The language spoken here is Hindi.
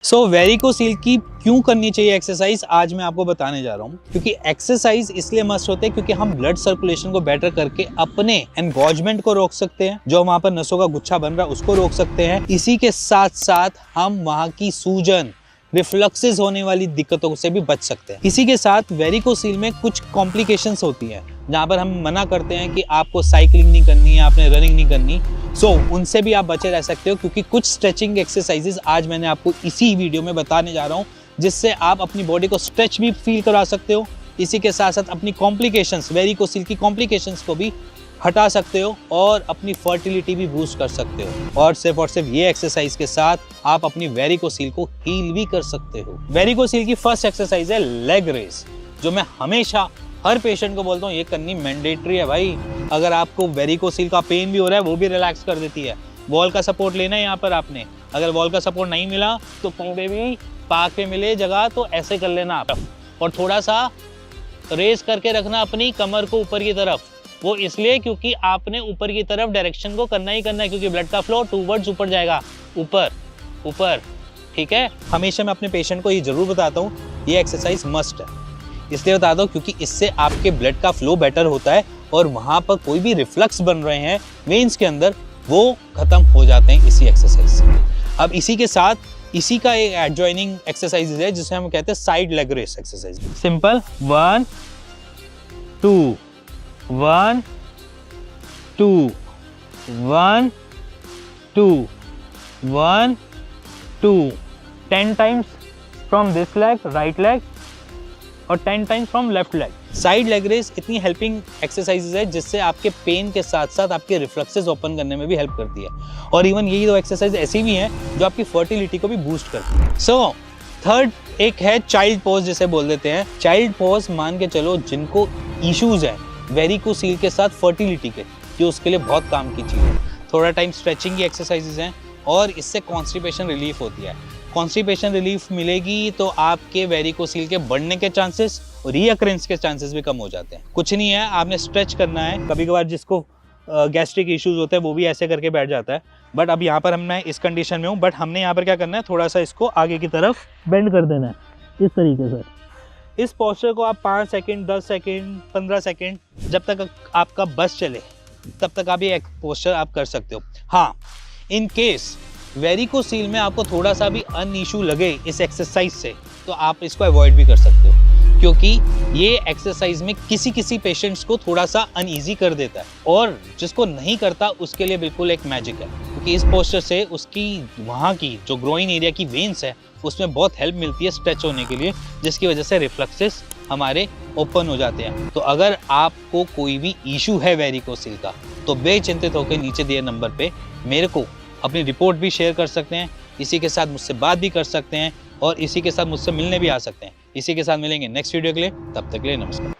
वेरिकोसील की क्यों करनी चाहिए एक्सरसाइज, आज मैं आपको बताने जा रहा हूँ। क्योंकि एक्सरसाइज इसलिए मस्ट होते हैं क्योंकि हम ब्लड सर्कुलेशन को बेटर करके अपने एनगॉजमेंट को रोक सकते हैं, जो वहां पर नसों का गुच्छा बन रहा है उसको रोक सकते हैं। इसी के साथ साथ हम वहां की सूजन, रिफ्लक्सेस होने वाली दिक्कतों से भी बच सकते हैं। इसी के साथ वेरिकोसील में कुछ कॉम्प्लिकेशंस होती हैं जहां पर हम मना करते हैं कि आपको साइकिलिंग नहीं करनी है, आपने रनिंग नहीं करनी। उनसे भी आप बचे रह सकते हो क्योंकि कुछ स्ट्रेचिंग एक्सरसाइजेस आज मैंने आपको इसी वीडियो में बताने जा रहा हूं, जिससे आप अपनी बॉडी को स्ट्रेच भी फील करा सकते हो। इसी के साथ साथ अपनी कॉम्प्लिकेशंस, वेरिकोसील की कॉम्प्लिकेशंस को भी हटा सकते हो और अपनी फर्टिलिटी भी बूस्ट कर सकते हो। और सिर्फ ये एक्सरसाइज के साथ आप अपनी वेरिकोसील को हील भी कर सकते हो। वेरिकोसील की फर्स्ट एक्सरसाइज है लेग रेस, जो मैं हमेशा हर पेशेंट को बोलता हूँ ये करनी मैंडेटरी है भाई। अगर आपको वेरिकोसील का पेन भी हो रहा है वो भी रिलैक्स कर देती है। वॉल का सपोर्ट लेना है यहाँ पर आपने, अगर वॉल का सपोर्ट नहीं मिला तो कहीं पे भी पार्क पे मिले जगह तो ऐसे कर लेना आप, और थोड़ा सा रेस करके रखना अपनी कमर को ऊपर की तरफ। वो इसलिए क्योंकि आपने ऊपर की तरफ डायरेक्शन को करना ही करना है, क्योंकि ब्लड का फ्लो टूवर्ड्स ऊपर जाएगा, ऊपर ऊपर, ठीक है। हमेशा मैं अपने पेशेंट को ये जरूर बताता हूँ ये एक्सरसाइज मस्ट है। इसलिए बताता हूँ क्योंकि इससे आपके ब्लड का फ्लो बेटर होता है और वहाँ पर कोई भी रिफ्लक्स बन रहे हैं वेन्स के अंदर वो खत्म हो जाते हैं इसी एक्सरसाइज से। अब इसी के साथ इसी का एक एडजॉइनिंग एक्सरसाइज है जिसे हम कहते हैं side leg raise exercise. Simple 1 2 1 2 1 2 1 2 10 times from this leg, right leg, और 10 times from left leg. Side leg raise इतनी हेल्पिंग एक्सरसाइजेज है जिससे आपके पेन के साथ साथ आपके रिफ्लक्सेस ओपन करने में भी हेल्प करती है। और इवन यही दो एक्सरसाइज ऐसी भी हैं जो आपकी फर्टिलिटी को भी बूस्ट करती है। थर्ड एक है चाइल्ड पोज, जिसे बोल देते हैं। चाइल्ड पोज मान के चलो जिनको इश्यूज है वेरिकोसील के साथ फर्टिलिटी के, जो उसके लिए बहुत काम की चीज़ है। थोड़ा टाइम स्ट्रेचिंग की एक्सरसाइजेज हैं और इससे कॉन्स्टिपेशन रिलीफ होती है। कॉन्स्टिपेशन रिलीफ मिलेगी तो आपके वेरिकोसील के बढ़ने के चांसेस और रीअकरेंस के चांसेस भी कम हो जाते हैं। कुछ नहीं है, आपने स्ट्रेच करना है। कभी कभार जिसको गैस्ट्रिक इश्यूज होते हैं वो भी ऐसे करके बैठ जाता है, बट अब यहाँ पर मैं इस कंडीशन में हूँ, बट हमने यहाँ पर क्या करना है, थोड़ा सा इसको आगे की तरफ बेंड कर देना है इस तरीके से। इस पोस्चर को आप 5 सेकेंड, 10 सेकेंड, 15 सेकेंड, जब तक आपका बस चले तब तक आप ये पोस्चर आप कर सकते हो। हाँ, इन केस वेरिकोसील में आपको थोड़ा सा भी अन इशू लगे इस एक्सरसाइज से तो आप इसको अवॉइड भी कर सकते हो, क्योंकि ये एक्सरसाइज में किसी पेशेंट्स को थोड़ा सा अनईजी कर देता है और जिसको नहीं करता उसके लिए बिल्कुल एक मैजिक है। क्योंकि इस पोस्चर से उसकी वहाँ की जो ग्रोइन एरिया की वेन्स है उसमें बहुत हेल्प मिलती है स्ट्रेच होने के लिए, जिसकी वजह से रिफ्लक्सेस हमारे ओपन हो जाते हैं। तो अगर आपको कोई भी इशू है वेरिकोसील का तो बेचिंतित होकर नीचे दिए नंबर पे मेरे को अपनी रिपोर्ट भी शेयर कर सकते हैं, इसी के साथ मुझसे बात भी कर सकते हैं और इसी के साथ मुझसे मिलने भी आ सकते हैं। इसी के साथ मिलेंगे नेक्स्ट वीडियो के लिए, तब तक के लिए नमस्कार।